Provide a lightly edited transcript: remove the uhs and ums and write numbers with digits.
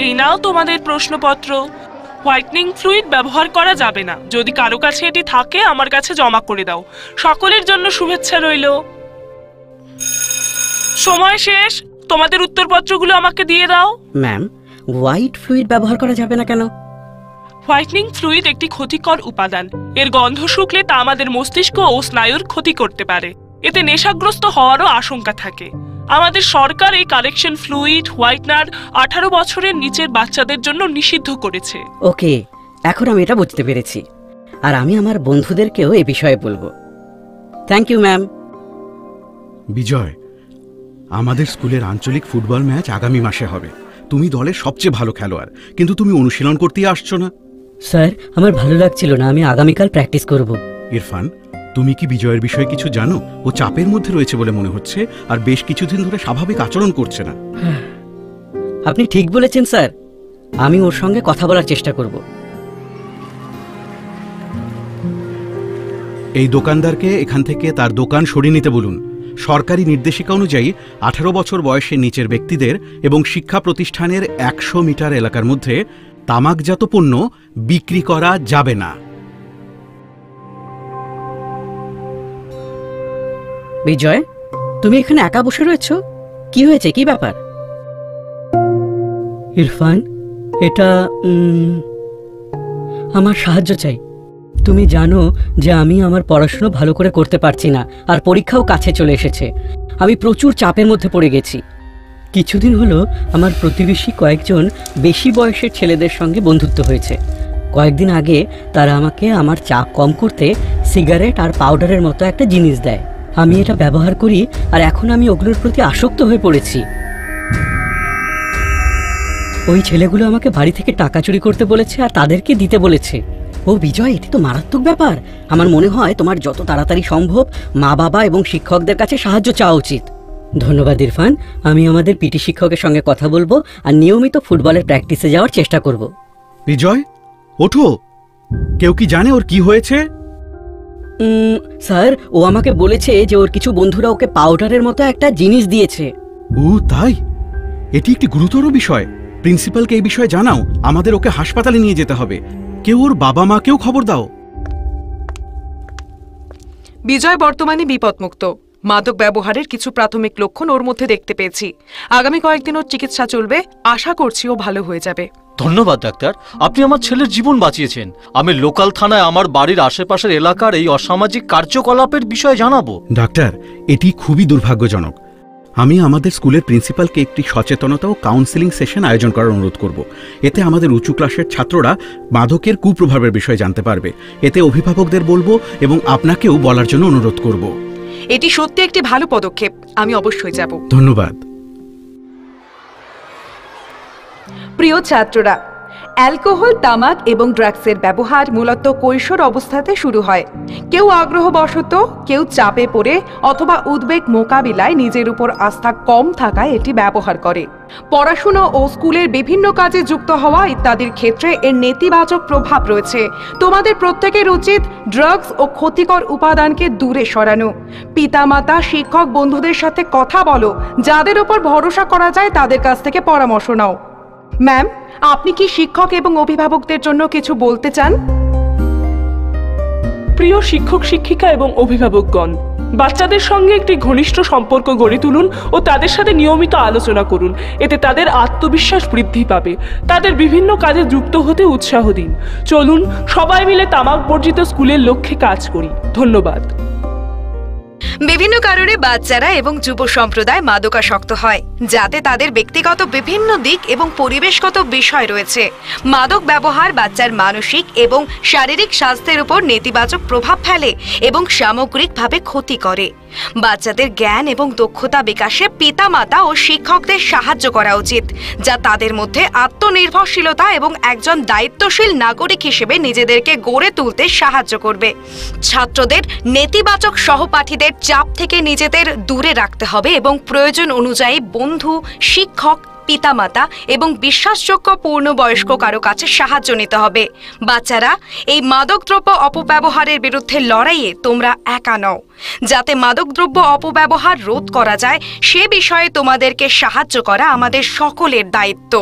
এই নাও তোমাদের প্রশ্নপত্র। হোয়াইটনিং ফ্লুইড ব্যবহার করা যাবে না। যদি কারো কাছে এটি থাকে আমার কাছে জমা করে দাও। সকলের জন্য শুভেচ্ছা রইল। সময় শেষ, তোমাদের উত্তরপত্রগুলো আমাকে দিয়ে দাও। ম্যাম, হোয়াইট ফ্লুইড ব্যবহার করা যাবে না কেন? হোয়াইটনিং ফ্লুইড একটি ক্ষতিকর উপাদান। এর গন্ধ শুকলে তা আমাদের মস্তিষ্ক ও স্নায়ুর ক্ষতি করতে পারে। এতে নেশাগ্রস্ত হওয়ারও আশঙ্কা থাকে। আমাদের সরকার এই কারেকশন ফ্লুইড হোয়াইটনার 18 বছরের নিচের বাচ্চাদের জন্য নিষিদ্ধ করেছে। ওকে, এখন আমি এটা বুঝতে পেরেছি, আর আমি আমার বন্ধুদেরকেও এ বিষয়ে বলবো। Thank you ma'am. বিজয়, আমাদের স্কুলের আঞ্চলিক ফুটবল ম্যাচ আগামী মাসে হবে। তুমি দলের সবচেয়ে ভালো খেলোয়াড়, কিন্তু তুমি অনুশীলন করতেই আসছো না। স্যার, আমার ভালো লাগছিল না, আমি আগামীকাল প্র্যাকটিস করব। ইরফান, তুমি কি বিজয়ের বিষয়ে কিছু জানো? ও চাপের মধ্যে রয়েছে বলে মনে হচ্ছে, আর বেশ কিছুদিন ধরে স্বাভাবিক আচরণ করছে না। আপনি ঠিক বলেছেন স্যার, আমি ওর সঙ্গে কথা বলার চেষ্টা করব। এই দোকানদারকে এখান থেকে তার দোকান সরিয়ে নিতে বলুন। সরকারি নির্দেশিকা অনুযায়ী 18 বছর বয়সের নিচের ব্যক্তিদের এবং শিক্ষা প্রতিষ্ঠানের 100 মিটার এলাকার মধ্যে তামাকজাত পণ্য বিক্রি করা যাবে না। বিজয়, তুমি এখানে একা বসে রয়েছো, কি হয়েছে, কি ব্যাপার? ইরফান, এটা আমার সাহায্য চাই। তুমি জানো যে আমি আমার পড়াশোনা ভালো করে করতে পারছি না, আর পরীক্ষাও কাছে চলে এসেছে। আমি প্রচুর চাপের মধ্যে পড়ে গেছি। কিছুদিন হলো আমার প্রতিবেশী কয়েকজন বেশি বয়সের ছেলেদের সঙ্গে বন্ধুত্ব হয়েছে। কয়েকদিন আগে তারা আমাকে আমার চাপ কম করতে সিগারেট আর পাউডারের মতো একটা জিনিস দেয়। আমি এটা ব্যবহার করি, আর এখন আমি ওগুলোর প্রতি আসক্ত হয়ে পড়েছি। ওই ছেলেগুলো আমাকে বাড়ি থেকে টাকা চুরি করতে বলেছে আর তাদেরকে দিতে বলেছে। ও বিজয়, এটি তো মারাত্মক ব্যাপার। আমার মনে হয় তোমার যত তাড়াতাড়ি সম্ভব মা বাবা এবং শিক্ষকদের কাছে সাহায্য চাওয়া উচিত। ধন্যবাদ ইরফান, আমি আমাদের পিটি শিক্ষকের সঙ্গে কথা বলবো আর নিয়মিত ফুটবলের প্র্যাকটিসে যাওয়ার চেষ্টা করব। বিজয়, ওঠো। কেউ কি জানে ওর কি হয়েছে? স্যার, ও আমাকে বলেছে যে ওর কিছু বন্ধুরা ওকে পাউডারের মতো একটা জিনিস দিয়েছে। ও তাই? এটি একটি গুরুতর বিষয়। প্রিন্সিপালকে এই বিষয়ে জানাও। আমাদের ওকে হাসপাতালে নিয়ে যেতে হবে। কেউ ওর বাবা মাকেও খবর দাও। বিজয় বর্তমানে বিপদমুক্ত। মাদক ব্যবহারের কিছু প্রাথমিক লক্ষণ ওর মধ্যে দেখতে পেয়েছি। আগামী কয়েকদিন ওর চিকিৎসা চলবে। আশা করছি ও ভালো হয়ে যাবে। ধন্যবাদ ডাক্তার, আপনি আমার ছেলের জীবন বাঁচিয়েছেন। আমি লোকাল থানায় আমার বাড়ির আশেপাশের এলাকার এই অসামাজিক কার্যকলাপের বিষয়ে জানাবো। ডাক্তার, এটি খুবই দুর্ভাগ্যজনক। আমি আমাদের স্কুলের প্রিন্সিপালকে একটি সচেতনতা ও কাউন্সেলিং সেশন আয়োজন করার অনুরোধ করব। এতে আমাদের উঁচু ক্লাসের ছাত্ররা মাদকের কুপ্রভাবের বিষয়ে জানতে পারবে। এতে অভিভাবকদের বলবো এবং আপনাকেও বলার জন্য অনুরোধ করব। এটি সত্যি একটি ভালো পদক্ষেপ। আমি অবশ্যই যাব। ধন্যবাদ। প্রিয় ছাত্ররা, অ্যালকোহল, তামাক এবং ড্রাগসের ব্যবহার মূলত কৈশোর অবস্থাতে শুরু হয়। কেউ আগ্রহবশত, কেউ চাপে পড়ে অথবা উদ্বেগ মোকাবিলায় নিজের উপর আস্থা কম থাকায় এটি ব্যবহার করে। পড়াশোনা ও স্কুলের বিভিন্ন কাজে যুক্ত হওয়া ইত্যাদির ক্ষেত্রে এর নেতিবাচক প্রভাব রয়েছে। তোমাদের প্রত্যেকের উচিত ড্রাগস ও ক্ষতিকর উপাদানকে দূরে সরানো। পিতামাতা, শিক্ষক, বন্ধুদের সাথে কথা বলো। যাদের উপর ভরসা করা যায় তাদের কাছ থেকে পরামর্শ নাও। ম্যাম, আপনি কি শিক্ষক এবং অভিভাবকদের জন্য কিছু বলতে চান? প্রিয় শিক্ষক, শিক্ষিকা এবং অভিভাবকগণ, বাচ্চাদের সঙ্গে একটি ঘনিষ্ঠ সম্পর্ক গড়ে তুলুন ও তাদের সাথে নিয়মিত আলোচনা করুন। এতে তাদের আত্মবিশ্বাস বৃদ্ধি পাবে। তাদের বিভিন্ন কাজে যুক্ত হতে উৎসাহ দিন। চলুন সবাই মিলে তামাক বর্জিত স্কুলের লক্ষ্যে কাজ করি। ধন্যবাদ। বিভিন্ন কারণে বাচ্চারা এবং যুব সম্প্রদায় মাদকাসক্ত হয়, যাতে তাদের ব্যক্তিগত বিভিন্ন দিক এবং পরিবেশগত বিষয় রয়েছে। মাদক ব্যবহার বাচ্চার মানসিক এবং শারীরিক স্বাস্থ্যের উপর নেতিবাচক প্রভাব ফেলে এবং সামগ্রিকভাবে ক্ষতি করে। বাচ্চাদের জ্ঞান এবং দক্ষতা বিকাশে পিতামাতা ও শিক্ষকদের সাহায্য করা উচিত, যা তাদের মধ্যে আত্মনির্ভরশীলতা এবং একজন দায়িত্বশীল নাগরিক হিসেবে নিজেদেরকে গড়ে তুলতে সাহায্য করবে। ছাত্রদের নেতিবাচক সহপাঠীদের চাপ থেকে নিজেদের দূরে রাখতে হবে এবং প্রয়োজন অনুযায়ী বন্ধু, শিক্ষক, পিতামাতা এবং বিশ্বাসযোগ্য পূর্ণবয়স্ক কারো কাছে সাহায্য নিতে হবে। বাচ্চারা, এই মাদকদ্রব্য অপব্যবহারের বিরুদ্ধে লড়াইয়ে তোমরা একা নও। যাতে মাদকদ্রব্য অপব্যবহার রোধ করা যায় সে বিষয়ে তোমাদেরকে সাহায্য করা আমাদের সকলের দায়িত্ব।